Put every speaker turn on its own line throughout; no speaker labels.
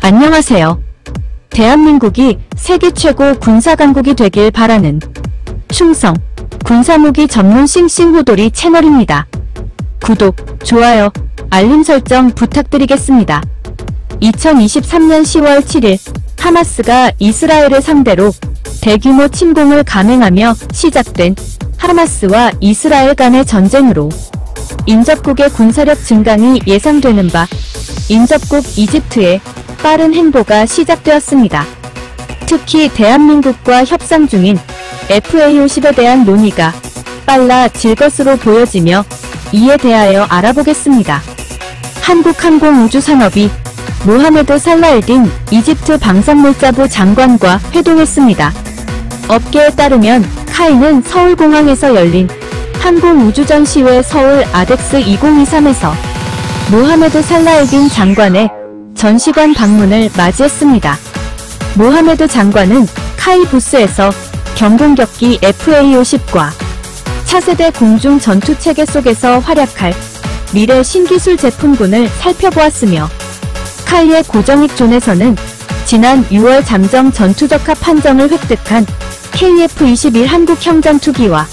안녕하세요. 대한민국이 세계 최고 군사강국이 되길 바라는 충성, 군사무기 전문 싱싱호돌이 채널입니다. 구독, 좋아요, 알림 설정 부탁드리겠습니다. 2023년 10월 7일 하마스가 이스라엘을 상대로 대규모 침공을 감행하며 시작된 하마스와 이스라엘 간의 전쟁으로 인접국의 군사력 증강이 예상되는 바 인접국 이집트의 빠른 행보가 시작되었습니다. 특히 대한민국과 협상 중인 FA-50에 대한 논의가 빨라질 것으로 보여지며 이에 대하여 알아보겠습니다. 한국항공우주산업이 모하메드 살라에딘 이집트 방산물자부 장관과 회동했습니다. 업계에 따르면 카이는 서울공항에서 열린 항공우주전시회 서울 아덱스 2023에서 모하메드 살라에딘 장관의 전시관 방문을 맞이했습니다. 모하메드 장관은 카이 부스에서 경공격기 FA-50과 차세대 공중 전투체계 속에서 활약할 미래 신기술 제품군을 살펴보았으며 카이의 고정익 존에서는 지난 6월 잠정 전투적합 판정을 획득한 KF-21 한국형전투기와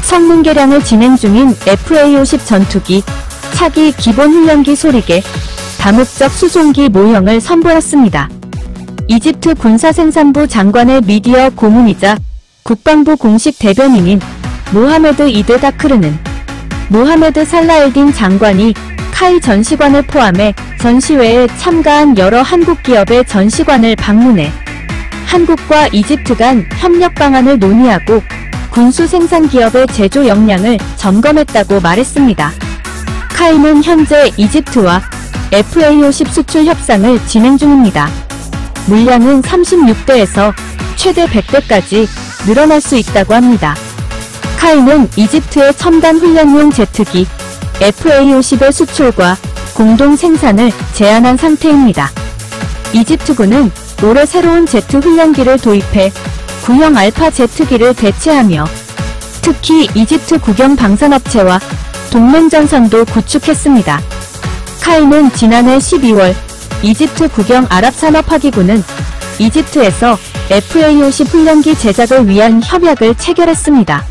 성능 개량을 진행 중인 FA-50 전투기 차기 기본훈련기 소리개 다목적 수송기 모형을 선보였습니다. 이집트 군사생산부 장관의 미디어 고문이자 국방부 공식 대변인인 모하메드 이드 다크르는 모하메드 살라에딘 장관이 카이 전시관을 포함해 전시회에 참가한 여러 한국 기업의 전시관을 방문해 한국과 이집트 간 협력 방안을 논의하고 군수 생산 기업의 제조 역량을 점검했다고 말했습니다. 카이는 현재 이집트와 FA-50 수출 협상을 진행 중입니다. 물량은 36대에서 최대 100대까지 늘어날 수 있다고 합니다. 카이는 이집트의 첨단 훈련용 제트기 FA-50의 수출과 공동 생산을 제안한 상태입니다. 이집트군은 올해 새로운 제트 훈련기를 도입해 구형 알파 제트기를 대체하며 특히 이집트 국영 방산업체와 동맹전선도 구축했습니다. 카이는 지난해 12월 이집트 국영 아랍산업화기구는 이집트에서 FA-50 훈련기 제작을 위한 협약을 체결했습니다.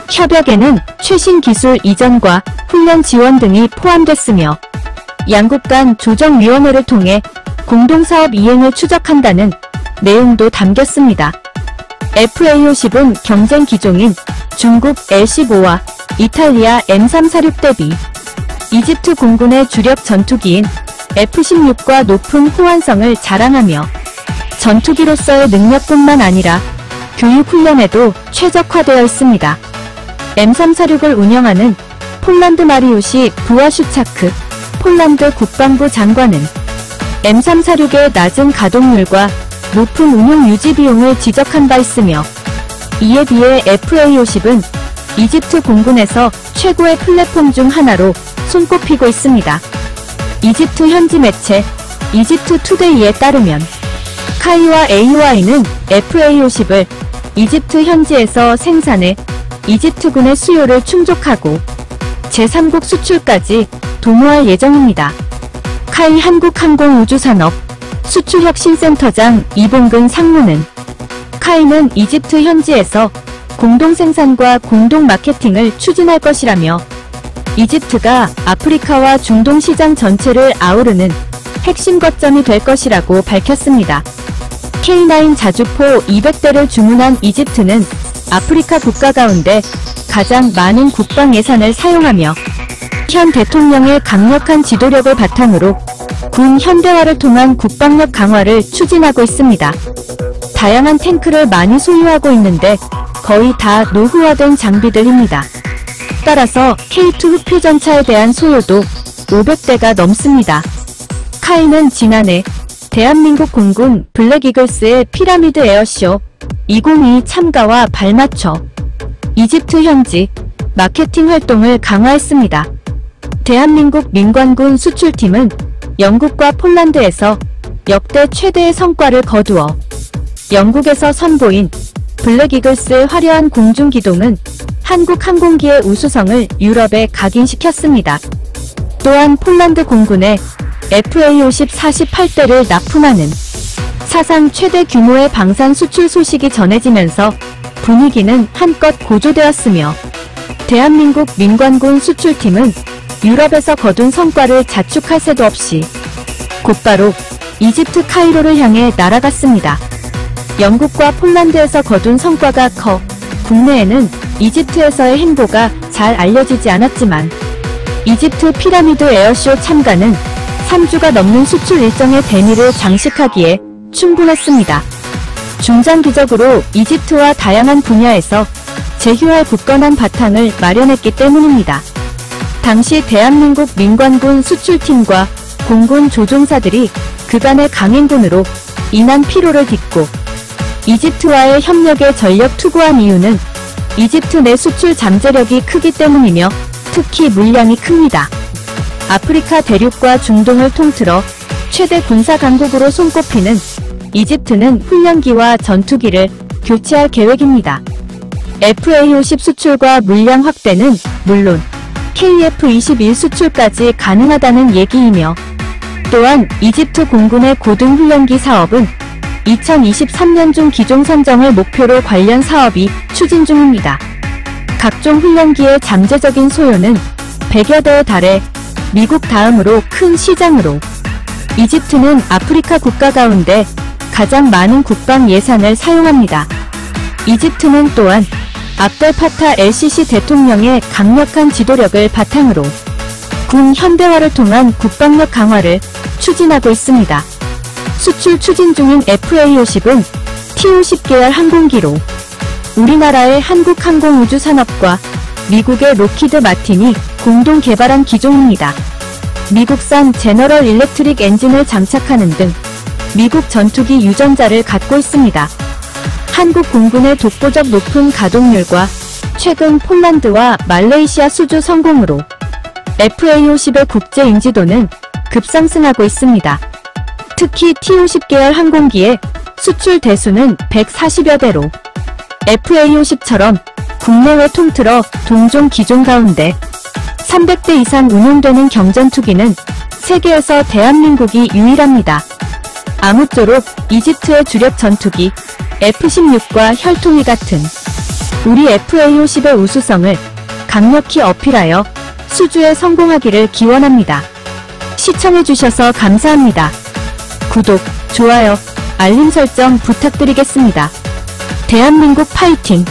협약에는 최신 기술 이전과 훈련 지원 등이 포함됐으며 양국 간 조정위원회를 통해 공동사업 이행을 추적한다는 내용도 담겼습니다. FA-50은 경쟁 기종인 중국 L-15와 이탈리아 M346 대비 이집트 공군의 주력 전투기인 F-16과 높은 호환성을 자랑하며 전투기로서의 능력뿐만 아니라 교육 훈련에도 최적화되어 있습니다. M346을 운영하는 폴란드 마리우시 부아슈차크 폴란드 국방부 장관은 M346의 낮은 가동률과 높은 운용 유지 비용을 지적한 바 있으며 이에 비해 FA-50은 이집트 공군에서 최고의 플랫폼 중 하나로 손꼽히고 있습니다. 이집트 현지 매체 이집트 투데이에 따르면 카이와 AY는 FA-50을 이집트 현지에서 생산해 이집트군의 수요를 충족하고 제3국 수출까지 도모할 예정입니다. 카이 한국항공우주산업 수출혁신센터장 이봉근 상무는 카이는 이집트 현지에서 공동생산과 공동마케팅을 추진할 것이라며 이집트가 아프리카와 중동 시장 전체를 아우르는 핵심 거점이 될 것이라고 밝혔습니다. K9 자주포 200대를 주문한 이집트는 아프리카 국가 가운데 가장 많은 국방 예산을 사용하며 현 대통령의 강력한 지도력을 바탕으로 군 현대화를 통한 국방력 강화를 추진하고 있습니다. 다양한 탱크를 많이 소유하고 있는데 거의 다 노후화된 장비들입니다. 따라서 K2 흡표전차에 대한 소요도 500대가 넘습니다. 카이는 지난해 대한민국 공군 블랙이글스의 피라미드 에어쇼 2022 참가와 발맞춰 이집트 현지 마케팅 활동을 강화했습니다. 대한민국 민관군 수출팀은 영국과 폴란드에서 역대 최대의 성과를 거두어 영국에서 선보인 블랙이글스의 화려한 공중기동은 한국 항공기의 우수성을 유럽에 각인시켰습니다. 또한 폴란드 공군의 FA50 48대를 납품하는 사상 최대 규모의 방산 수출 소식이 전해지면서 분위기는 한껏 고조되었으며 대한민국 민관군 수출팀은 유럽에서 거둔 성과를 자축할 새도 없이 곧바로 이집트 카이로를 향해 날아갔습니다. 영국과 폴란드에서 거둔 성과가 커 국내에는 이집트에서의 행보가 잘 알려지지 않았지만 이집트 피라미드 에어쇼 참가는 3주가 넘는 수출 일정의 대미를 장식하기에 충분했습니다. 중장기적으로 이집트와 다양한 분야에서 제휴할 굳건한 바탕을 마련했기 때문입니다. 당시 대한민국 민관군 수출팀과 공군 조종사들이 그간의 강행군으로 인한 피로를 딛고 이집트와의 협력에 전력 투구한 이유는 이집트 내 수출 잠재력이 크기 때문이며 특히 물량이 큽니다. 아프리카 대륙과 중동을 통틀어 최대 군사 강국으로 손꼽히는 이집트는 훈련기와 전투기를 교체할 계획입니다. FA50 수출과 물량 확대는 물론 KF-21 수출까지 가능하다는 얘기이며 또한 이집트 공군의 고등훈련기 사업은 2023년 중 기종 선정을 목표로 관련 사업이 추진 중입니다. 각종 훈련기의 잠재적인 소요는 100여 대에 달해 미국 다음으로 큰 시장으로 이집트는 아프리카 국가 가운데 가장 많은 국방 예산을 사용합니다. 이집트는 또한 압델파타 LCC 대통령의 강력한 지도력을 바탕으로 군 현대화를 통한 국방력 강화를 추진하고 있습니다. 수출 추진 중인 FA50은 T-50 계열 항공기로 우리나라의 한국항공우주산업과 미국의 로키드 마틴이 공동 개발한 기종입니다. 미국산 제너럴 일렉트릭 엔진을 장착하는 등 미국 전투기 유전자를 갖고 있습니다. 한국 공군의 독보적 높은 가동률과 최근 폴란드와 말레이시아 수주 성공으로 FA50의 국제 인지도는 급상승하고 있습니다. 특히 T-50 계열 항공기의 수출 대수는 140여 대로 FA50처럼 국내외 통틀어 동종 기종 가운데 300대 이상 운용되는 경전투기는 세계에서 대한민국이 유일합니다. 아무쪼록 이집트의 주력 전투기 F-16과 혈통이 같은 우리 FA50의 우수성을 강력히 어필하여 수주에 성공하기를 기원합니다. 시청해주셔서 감사합니다. 구독, 좋아요, 알림 설정 부탁드리겠습니다. 대한민국 파이팅!